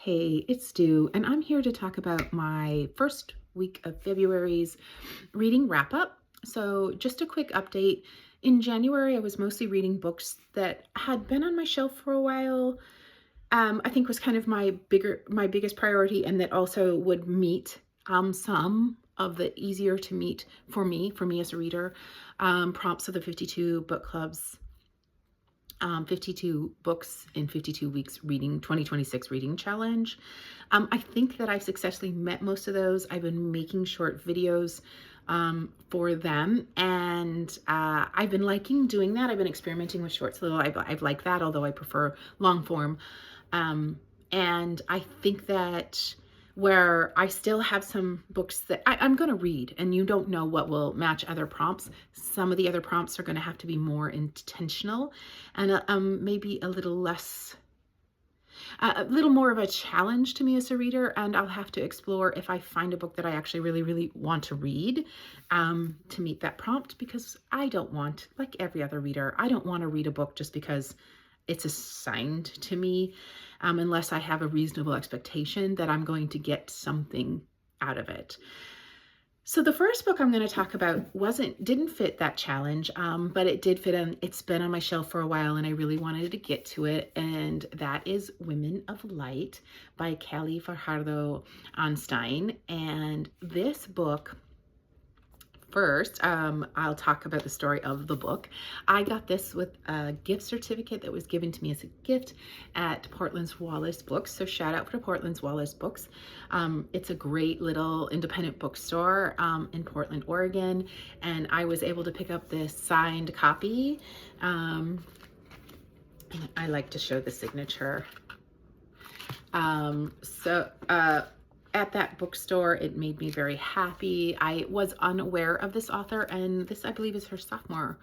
Hey, it's Stu, and I'm here to talk about my first week of February's reading wrap up. So, just a quick update. In January, I was mostly reading books that had been on my shelf for a while. I think was kind of my biggest priority, and that also would meet some of the easier to meet for me as a reader, prompts of the 52 book clubs 52 books in 52 weeks reading 2026 reading challenge. I think that I've successfully met most of those. I've been making short videos for them, and I've been liking doing that. I've been experimenting with shorts a little. I've liked that, although I prefer long form. And I think that where I still have some books that I'm going to read, and you don't know what will match other prompts. Some of the other prompts are going to have to be more intentional and maybe a little more of a challenge to me as a reader. And I'll have to explore if I find a book that I actually really, really want to read to meet that prompt, because I don't want, like every other reader, I don't want to read a book just because it's assigned to me, unless I have a reasonable expectation that I'm going to get something out of it. So the first book I'm going to talk about didn't fit that challenge, but it did fit in. It's been on my shelf for a while, and I really wanted to get to it, and that is Women of Light by Kelly Fajardo Einstein. And this book, first, I'll talk about the story of the book. I got this with a gift certificate that was given to me as a gift at Portland's Wallace Books. So shout out for Portland's Wallace Books. It's a great little independent bookstore in Portland, Oregon. And I was able to pick up this signed copy. I like to show the signature. At that bookstore, it made me very happy. I was unaware of this author, and this, I believe, is her sophomore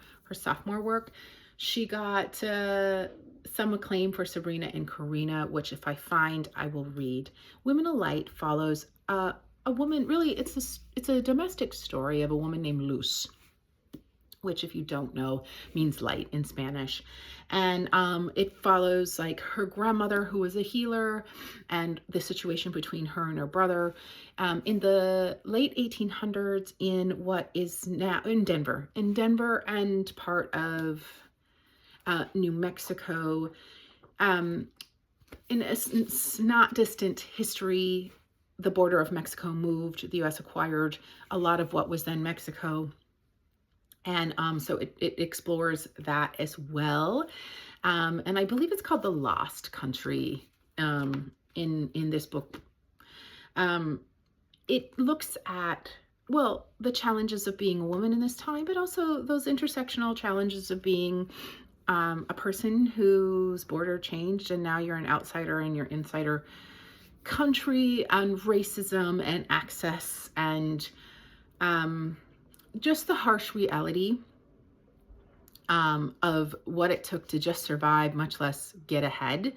work. She got some acclaim for Sabrina and Karina, which if I find, I will read. Women of Light follows a woman. Really, it's a domestic story of a woman named Luz, which, if you don't know, means light in Spanish. And it follows like her grandmother, who was a healer, and the situation between her and her brother in the late 1800s in what is now in Denver and part of New Mexico. In a not distant history, the border of Mexico moved. The U.S. acquired a lot of what was then Mexico. And so it explores that as well. And I believe it's called The Lost Country in this book. It looks at, well, the challenges of being a woman in this time, but also those intersectional challenges of being a person whose border changed, and now you're an outsider in your insider country, and racism and access, and just the harsh reality of what it took to just survive, much less get ahead,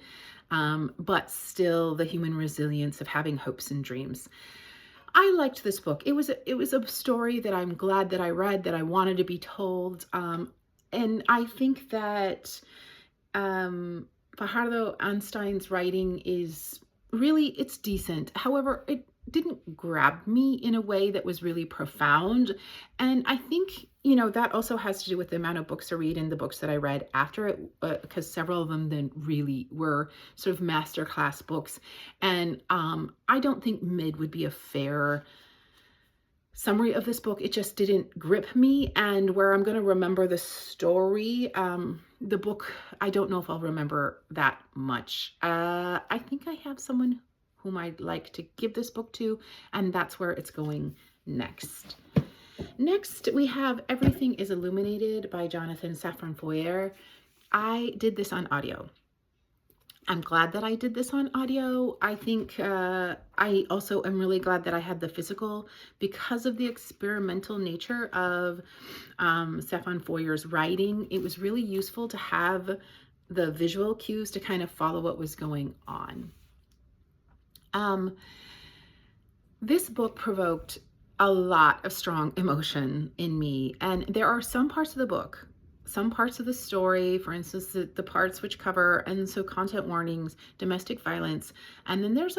but still the human resilience of having hopes and dreams. I liked this book. It was a story that I'm glad that I read, that I wanted to be told, and I think that Fajardo Einstein's writing is really, it's decent. However, it didn't grab me in a way that was really profound. And I think, that also has to do with the amount of books I read and the books that I read after it, because several of them then really were sort of masterclass books. And I don't think mid would be a fair summary of this book. It just didn't grip me. And where I'm going to remember the story, the book, I don't know if I'll remember that much. I think I have someone whom I'd like to give this book to, and that's where it's going next. Next, we have Everything is Illuminated by Jonathan Safran Foer. I did this on audio. I'm glad that I did this on audio. I think I also am really glad that I had the physical, because of the experimental nature of Safran Foer's writing. It was really useful to have the visual cues to kind of follow what was going on. This book provoked a lot of strong emotion in me, and there are some parts of the book, some parts of the story, for instance, the parts which cover, and so content warnings, domestic violence, and then there's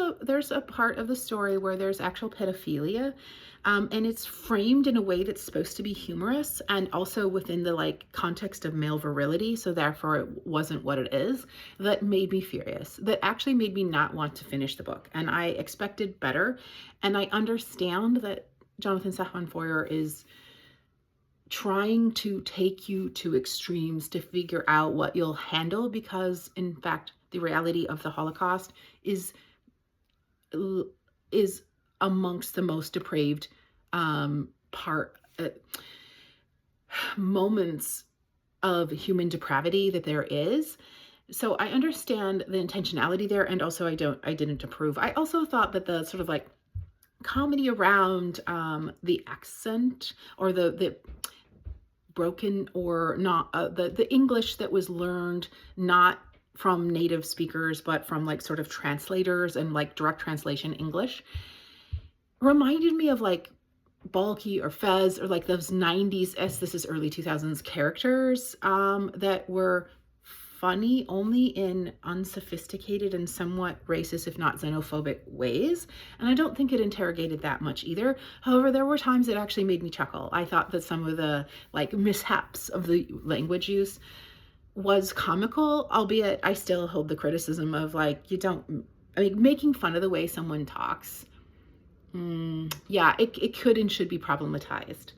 a part of the story where there's actual pedophilia, and it's framed in a way that's supposed to be humorous and also within the like context of male virility, so therefore it wasn't what it is. That made me furious. That actually made me not want to finish the book, and I expected better. And I understand that Jonathan Safran Foer is trying to take you to extremes to figure out what you'll handle, because in fact the reality of the Holocaust is amongst the most depraved moments of human depravity that there is. So I understand the intentionality there, and also I didn't approve. I also thought that the sort of like comedy around the accent, or the broken or not the English that was learned not from native speakers but from like sort of translators and like direct translation English, reminded me of like Balky or Fez, or like those 90s, this is early 2000s characters that were funny only in unsophisticated and somewhat racist, if not xenophobic ways. And I don't think it interrogated that much either. However, there were times it actually made me chuckle. I thought that some of the like mishaps of the language use was comical, albeit I still hold the criticism of like, making fun of the way someone talks. Yeah, it could and should be problematized.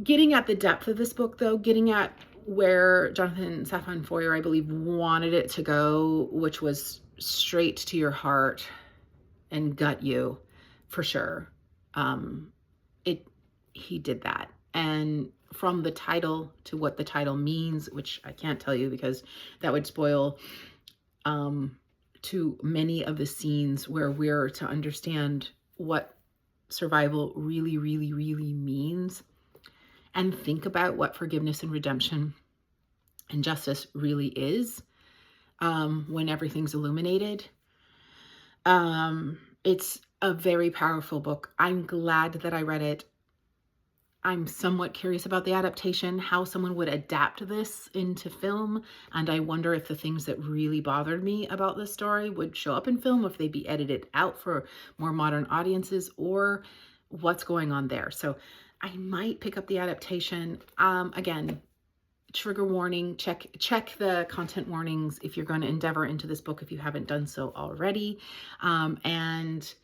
Getting at the depth of this book though, getting at where Jonathan Safran Foer, I believe, wanted it to go, which was straight to your heart and gut you, for sure. He did that. And from the title to what the title means, which I can't tell you because that would spoil to many of the scenes where we're to understand what survival really, really, really means, and think about what forgiveness and redemption and justice really is when everything's illuminated. It's a very powerful book. I'm glad that I read it. I'm somewhat curious about the adaptation, how someone would adapt this into film, and I wonder if the things that really bothered me about this story would show up in film, if they'd be edited out for more modern audiences, or what's going on there. So I might pick up the adaptation. Again, trigger warning, check the content warnings if you're going to endeavor into this book, if you haven't done so already. And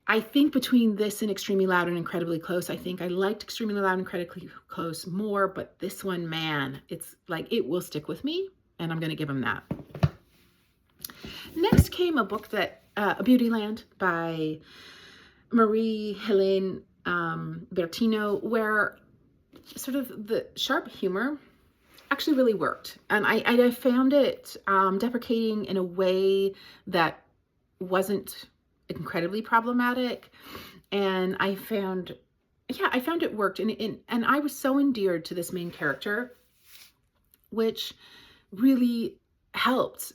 I think between this and Extremely Loud and Incredibly Close, I think I liked Extremely Loud and Incredibly Close more, but this one, man, it's like, it will stick with me, and I'm going to give him that. Next came a book that, Beautyland by Marie-Hélène Bertino, where sort of the sharp humor actually really worked. And I found it deprecating in a way that wasn't incredibly problematic. And I found it worked. And I was so endeared to this main character, which really helped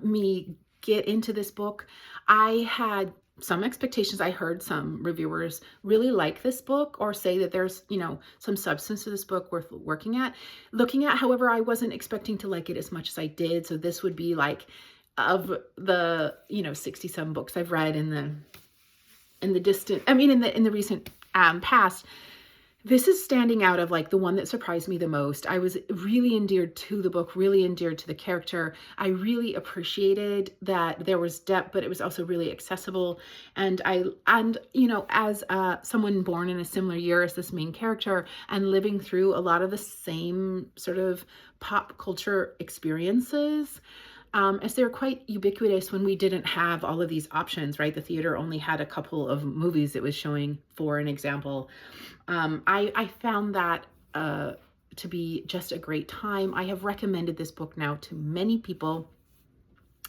me get into this book. I had some expectations. I heard some reviewers really like this book, or say that there's, some substance to this book worth looking at. However, I wasn't expecting to like it as much as I did. So this would be like, of the, 60 some books I've read in the recent past, this is standing out of like the one that surprised me the most. I was really endeared to the book, really endeared to the character. I really appreciated that there was depth, but it was also really accessible. And as someone born in a similar year as this main character and living through a lot of the same sort of pop culture experiences, as they're quite ubiquitous when we didn't have all of these options, right? The theater only had a couple of movies it was showing, for an example. I found that to be just a great time. I have recommended this book now to many people,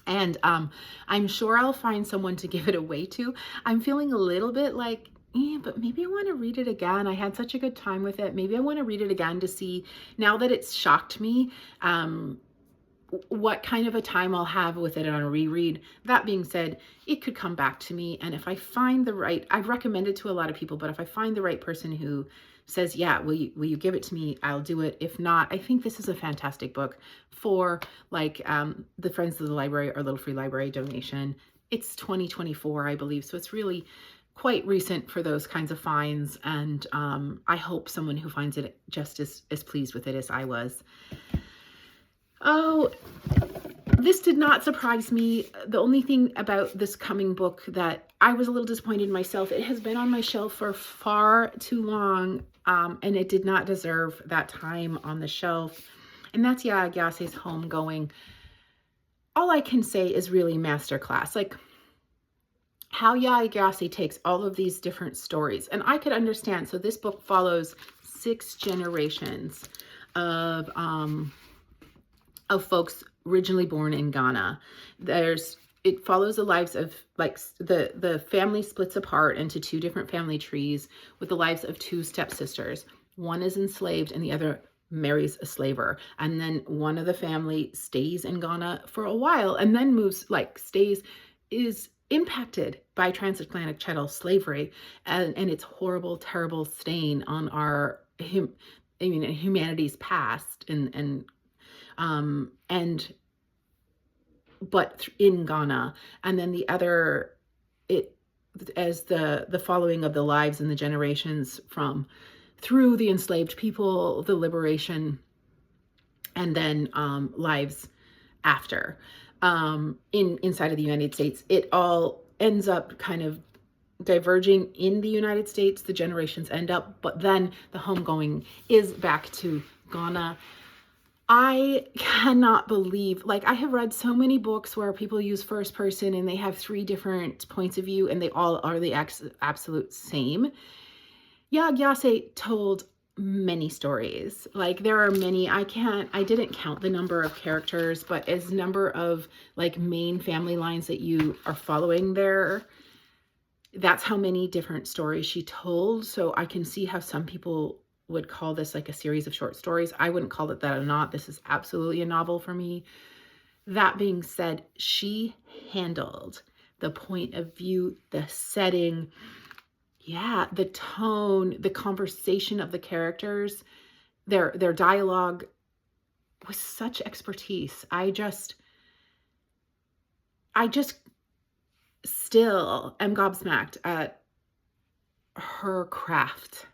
and I'm sure I'll find someone to give it away to. I'm feeling a little bit like, but maybe I want to read it again. I had such a good time with it. Maybe I want to read it again to see, now that it's shocked me, what kind of a time I'll have with it on a reread. That being said, it could come back to me. And if I find I've recommended to a lot of people, but if I find the right person who says, yeah, will you give it to me? I'll do it. If not, I think this is a fantastic book for like the Friends of the Library or Little Free Library donation. It's 2024, I believe. So it's really quite recent for those kinds of finds. And I hope someone who finds it just as pleased with it as I was. Oh, this did not surprise me. The only thing about this coming book that I was a little disappointed in myself, it has been on my shelf for far too long, and it did not deserve that time on the shelf. And that's Yaa Gyasi's Homegoing. All I can say is really masterclass. Like how Yaa Gyasi takes all of these different stories, and I could understand. So this book follows 6 generations of folks originally born in Ghana. It follows the lives of, like, the family splits apart into 2 different family trees with the lives of 2 stepsisters. One is enslaved and the other marries a slaver. And then one of the family stays in Ghana for a while and then is impacted by transatlantic chattel slavery and its horrible, terrible stain on humanity's past but in Ghana. And then the other, as the following of the lives and the generations through the enslaved people, the liberation, and then lives after inside of the United States. It all ends up kind of diverging in the United States. The generations end up, but then the homegoing is back to Ghana. I cannot believe, like, I have read so many books where people use first person and they have 3 different points of view and they all are the absolute same. Yaa Gyasi told many stories. Like, there are many, I didn't count the number of characters, but as number of like main family lines that you are following there, that's how many different stories she told. So I can see how some people would call this like a series of short stories. I wouldn't call it that or not. This is absolutely a novel for me. That being said, she handled the point of view, the setting, the tone, the conversation of the characters, their dialogue with such expertise. I just still am gobsmacked at her craft.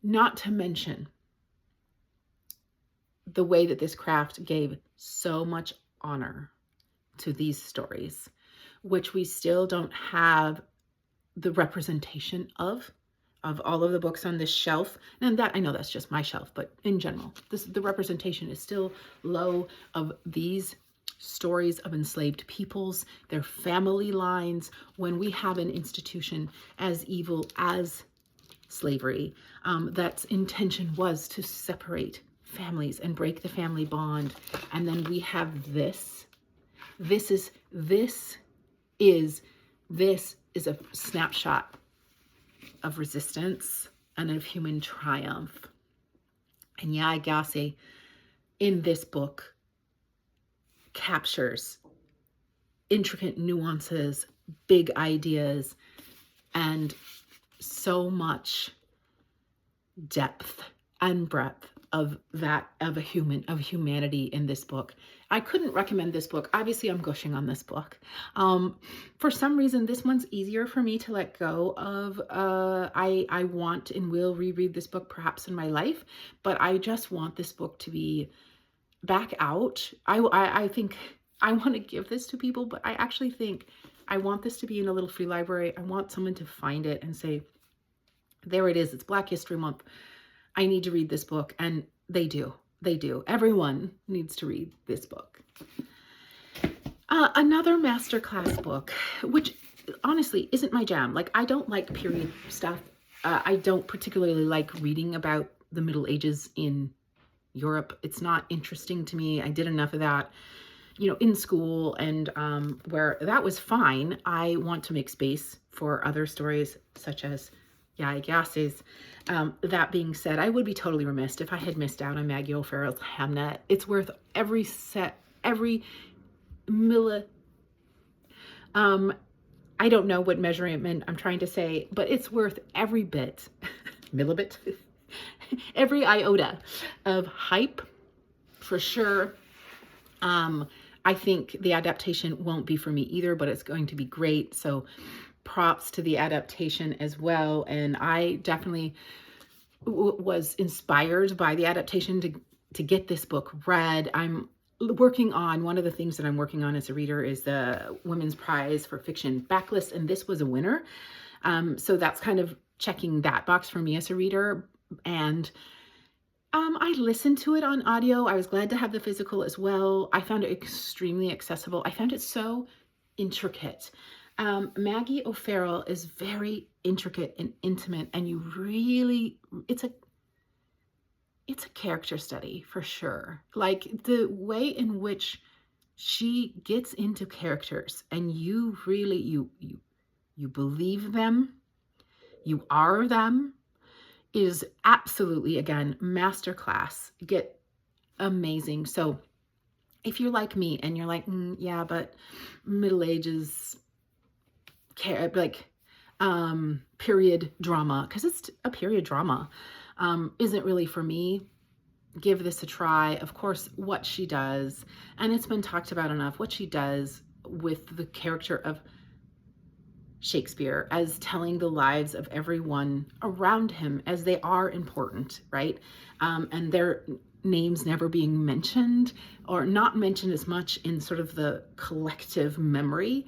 Not to mention the way that this craft gave so much honor to these stories, which we still don't have the representation of all of the books on this shelf. And that, I know that's just my shelf, but in general, the representation is still low of these stories of enslaved peoples, their family lines, when we have an institution as evil as slavery, that's intention was to separate families and break the family bond. And then we have this is a snapshot of resistance and of human triumph. And Yaa Gyasi in this book captures intricate nuances, big ideas, and so much depth and breadth of humanity in this book. I couldn't recommend this book. Obviously, I'm gushing on this book. For some reason, this one's easier for me to let go of. I want and will reread this book perhaps in my life, but I just want this book to be back out. I think I want to give this to people, but I actually think I want this to be in a Little Free Library. I want someone to find it and say, there it is. It's Black History Month. I need to read this book. And they do. They do. Everyone needs to read this book. Another masterclass book, which honestly isn't my jam. Like, I don't like period stuff. I don't particularly like reading about the Middle Ages in Europe. It's not interesting to me. I did enough of that, in school, and where that was fine. I want to make space for other stories such as Yaa Gyasi's. That being said, I would be totally remiss if I had missed out on Maggie O'Farrell's Hamnet. It's worth every I don't know what measurement I'm trying to say, but it's worth every bit. millibit, every iota of hype for sure. I think the adaptation won't be for me either, but it's going to be great. So props to the adaptation as well. And I definitely was inspired by the adaptation to get this book read. I'm working on, one of the things that I'm working on as a reader is the Women's Prize for Fiction backlist, and this was a winner. So that's kind of checking that box for me as a reader. And I listened to it on audio. I was glad to have the physical as well. I found it extremely accessible. I found it so intricate. Maggie O'Farrell is very intricate and intimate, and you really, it's a character study for sure. Like the way in which she gets into characters and you really, you believe them, you are them, is absolutely, again, masterclass. Get amazing. So if you're like me and you're like, yeah, but Middle Ages, like period drama, because it's a period drama, isn't really for me, give this a try. Of course, what she does, and it's been talked about enough, what she does with the character of Shakespeare as telling the lives of everyone around him as they are important, right? And their names never being mentioned or not mentioned as much in sort of the collective memory.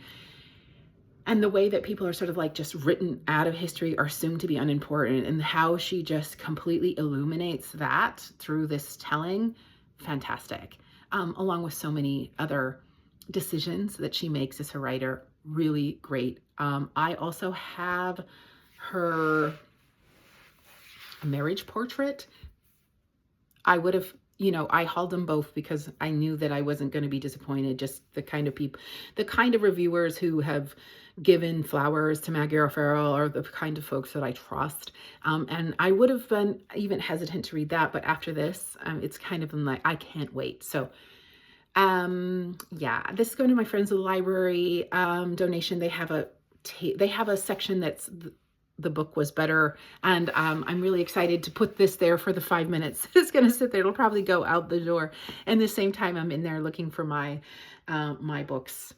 And the way that people are sort of like just written out of history or assumed to be unimportant, and how she just completely illuminates that through this telling, fantastic. Along with so many other decisions that she makes as a writer, really great. I also have her marriage portrait. I would have, I hauled them both because I knew that I wasn't going to be disappointed. Just the kind of people, the kind of reviewers who have given flowers to Maggie O'Farrell are the kind of folks that I trust. And I would have been even hesitant to read that, but after this, it's kind of been like, I can't wait. So yeah, this is going to my friends at the library donation. They have a section that's the book was better, and I'm really excited to put this there for the 5 minutes. It's going to sit there. It'll probably go out the door, and the same time I'm in there looking for my my books.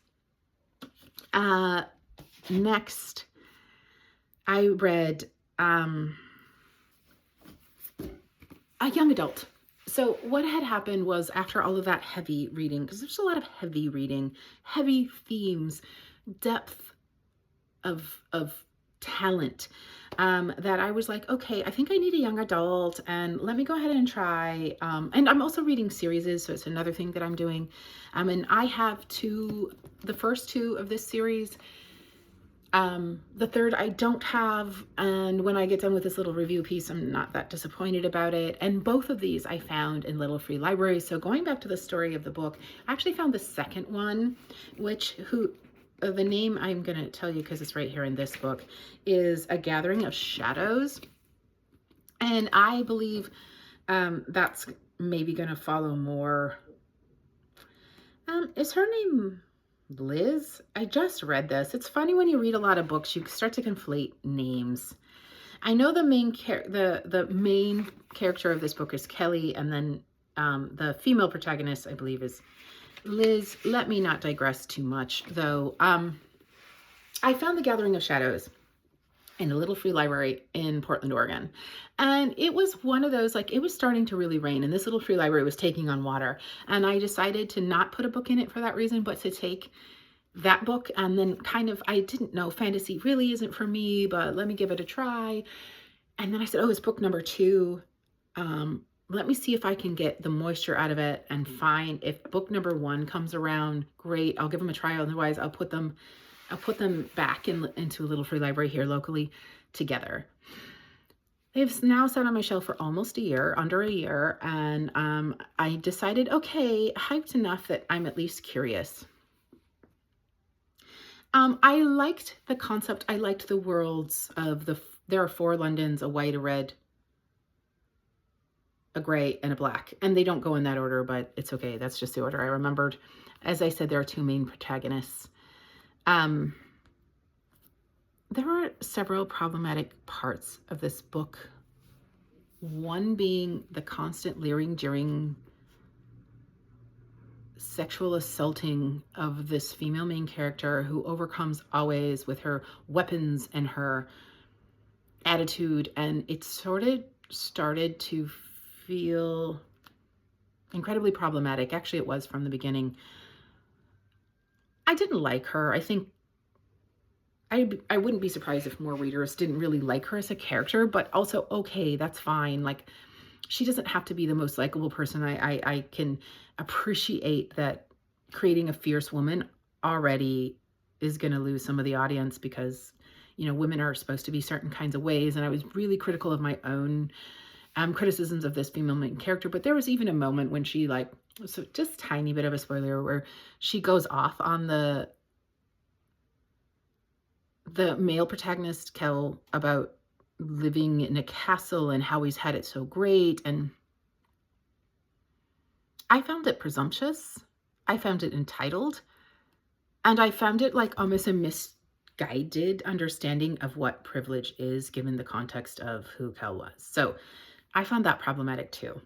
Next, I read a young adult. So what had happened was, after all of that heavy reading, because there's a lot of heavy reading, heavy themes, depth of talent, that I was like, okay, I think I need a young adult, and let me go ahead and try. And I'm also reading series, so it's another thing that I'm doing. And I have the first two of this series. The third I don't have, and when I get done with this little review piece, I'm not that disappointed about it. And both of these I found in Little Free Library. So going back to the story of the book, I actually found the second one, the name I'm going to tell you because it's right here in this book, is A Gathering of Shadows. And I believe that's maybe going to follow more. Is her name Liz? I just read this. It's funny when you read a lot of books, you start to conflate names. I know the main character of this book is Kelly, and then the female protagonist, I believe, is Liz. Let me not digress too much, though. I found The Gathering of Shadows in a Little Free Library in Portland, Oregon. And it was one of those, like, it was starting to really rain, and this Little Free Library was taking on water. And I decided to not put a book in it for that reason, but to take that book, and then kind of, I didn't know, fantasy really isn't for me, but let me give it a try. And then I said, oh, it's book number 2. Let me see if I can get the moisture out of it and find, if book number 1 comes around, great, I'll give them a try. Otherwise, I'll put them back into a Little Free Library here locally together. They've now sat on my shelf for almost a year, under a year, and I decided, okay, hyped enough that I'm at least curious. I liked the concept. I liked the worlds of there are 4 Londons, a white, a red, a gray, and a black. And they don't go in that order, but it's okay. That's just the order I remembered. As I said, there are 2 main protagonists. There were several problematic parts of this book One being the constant leering, jeering, sexual assaulting of this female main character who overcomes always with her weapons and her attitude. And it sort of started to feel incredibly problematic. Actually, it was from the beginning. I didn't like her. I think I wouldn't be surprised if more readers didn't really like her as a character, but also, okay, that's fine. Like, she doesn't have to be the most likable person. I can appreciate that creating a fierce woman already is going to lose some of the audience because, you know, women are supposed to be certain kinds of ways. And I was really critical of my own criticisms of this female main character. But there was even a moment when she, like, so just tiny bit of a spoiler, where she goes off on the male protagonist, Kel, about living in a castle and how he's had it so great. And I found it presumptuous. I found it entitled. And I found it like almost a misguided understanding of what privilege is given the context of who Kel was. So I found that problematic too.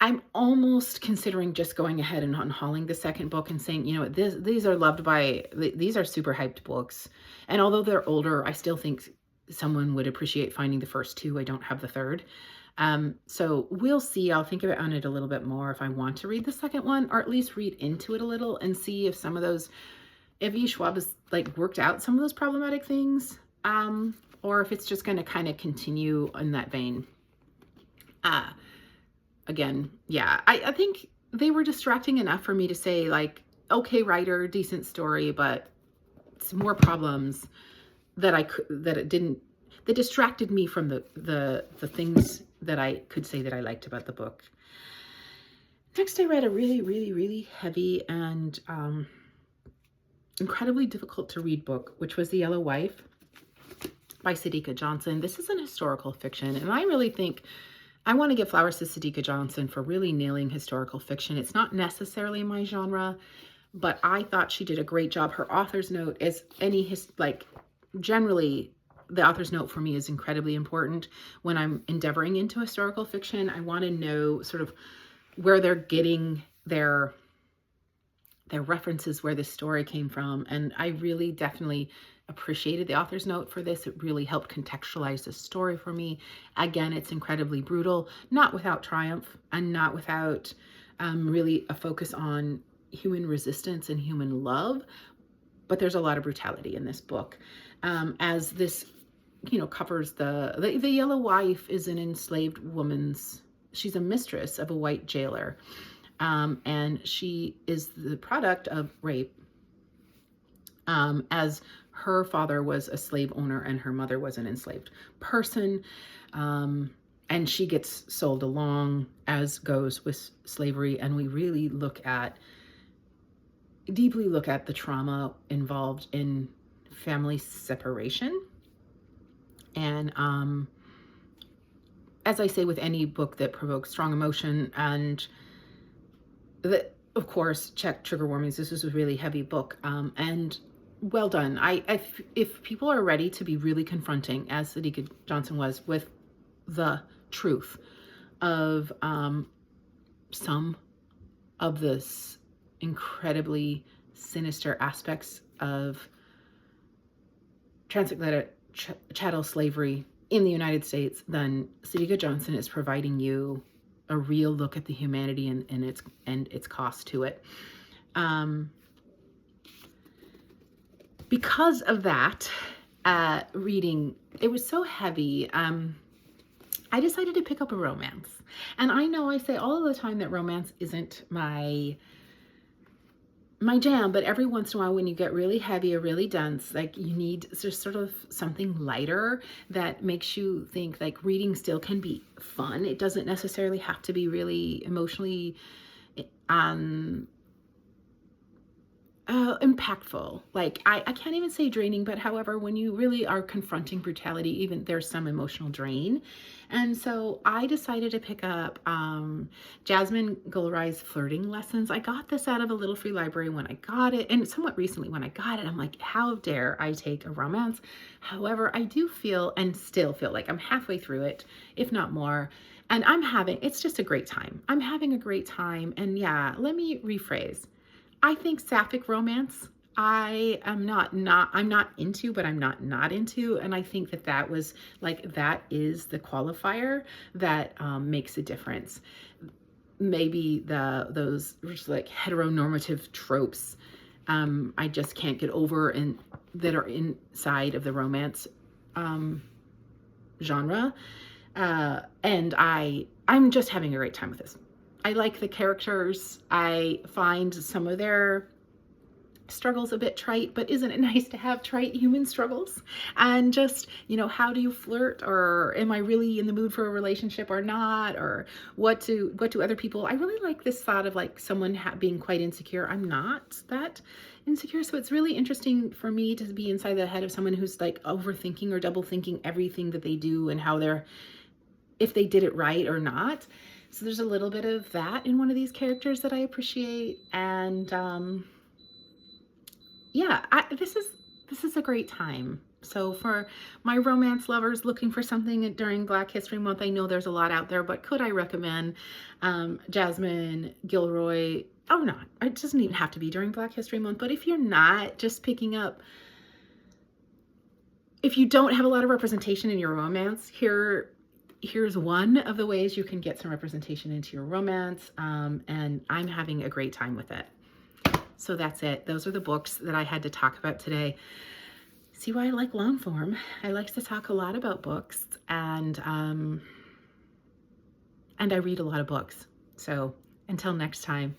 I'm almost considering just going ahead and unhauling the second book and saying, you know, these are loved by, these are super hyped books. And although they're older, I still think someone would appreciate finding the first two. I don't have the third. So we'll see. I'll think on it a little bit more if I want to read the second one, or at least read into it a little and see if some of those, if E. Schwab has like worked out some of those problematic things, or if it's just going to kind of continue in that vein. Again, yeah, I think they were distracting enough for me to say, like, okay, writer, decent story, but some more problems that that distracted me from the things that I could say that I liked about the book. Next, I read a really, really, really heavy and incredibly difficult to read book, which was The Yellow Wife by Sadika Johnson. This is an historical fiction, and I really think I want to give flowers to Sadika Johnson for really nailing historical fiction. It's not necessarily my genre, but I thought she did a great job. Her author's note is generally the author's note for me is incredibly important when I'm endeavoring into historical fiction. I want to know sort of where they're getting their references, where the story came from. And I really definitely appreciated the author's note for this. It really helped contextualize the story for me. Again, it's incredibly brutal, not without triumph and not without really a focus on human resistance and human love. But there's a lot of brutality in this book. As this, you know, covers the Yellow Wife is an enslaved woman's, she's a mistress of a white jailer. And she is the product of rape, as her father was a slave owner and her mother was an enslaved person. And she gets sold along, as goes with slavery. And we really deeply look at the trauma involved in family separation. And as I say with any book that provokes strong emotion, and of course, check trigger warnings. This is a really heavy book, and well done. If people are ready to be really confronting, as Sadika Johnson was, with the truth of some of this incredibly sinister aspects of transatlantic chattel slavery in the United States, then Sadika Johnson is providing you a real look at the humanity and its cost to it. Because of that, reading, it was so heavy, I decided to pick up a romance. And I know I say all the time that romance isn't my jam, but every once in a while when you get really heavy or really dense, like, you need just sort of something lighter that makes you think, like, reading still can be fun. It doesn't necessarily have to be really emotionally impactful. Like I can't even say draining, but however, when you really are confronting brutality, even there's some emotional drain. And so I decided to pick up Jasmine Gulrai's Flirting Lessons. I got this out of a little free library when I got it, and somewhat recently when I got it. I'm like, how dare I take a romance? However, I do feel and still feel like I'm halfway through it, if not more. And it's just a great time. I'm having a great time. And yeah, let me rephrase. I think sapphic romance, I'm not into, but I'm not into. And I think that was like, that is the qualifier that makes a difference. Maybe those just like heteronormative tropes I just can't get over, and that are inside of the romance genre. And I'm just having a great time with this. I like the characters. I find some of their struggles a bit trite, but isn't it nice to have trite human struggles? And just, how do you flirt, or am I really in the mood for a relationship or not? Or what do other people, I really like this thought of like someone being quite insecure. I'm not that insecure. So it's really interesting for me to be inside the head of someone who's like overthinking or double thinking everything that they do and if they did it right or not. So there's a little bit of that in one of these characters that I appreciate. And yeah, this is a great time. So for my romance lovers looking for something during Black History Month, I know there's a lot out there, but could I recommend Jasmine Gilroy? Oh, not. It doesn't even have to be during Black History Month, but if you're not just picking up, if you don't have a lot of representation in your romance, here's one of the ways you can get some representation into your romance, and I'm having a great time with it. So that's it. Those are the books that I had to talk about today. See why I like long form. I like to talk a lot about books, and I read a lot of books. So until next time.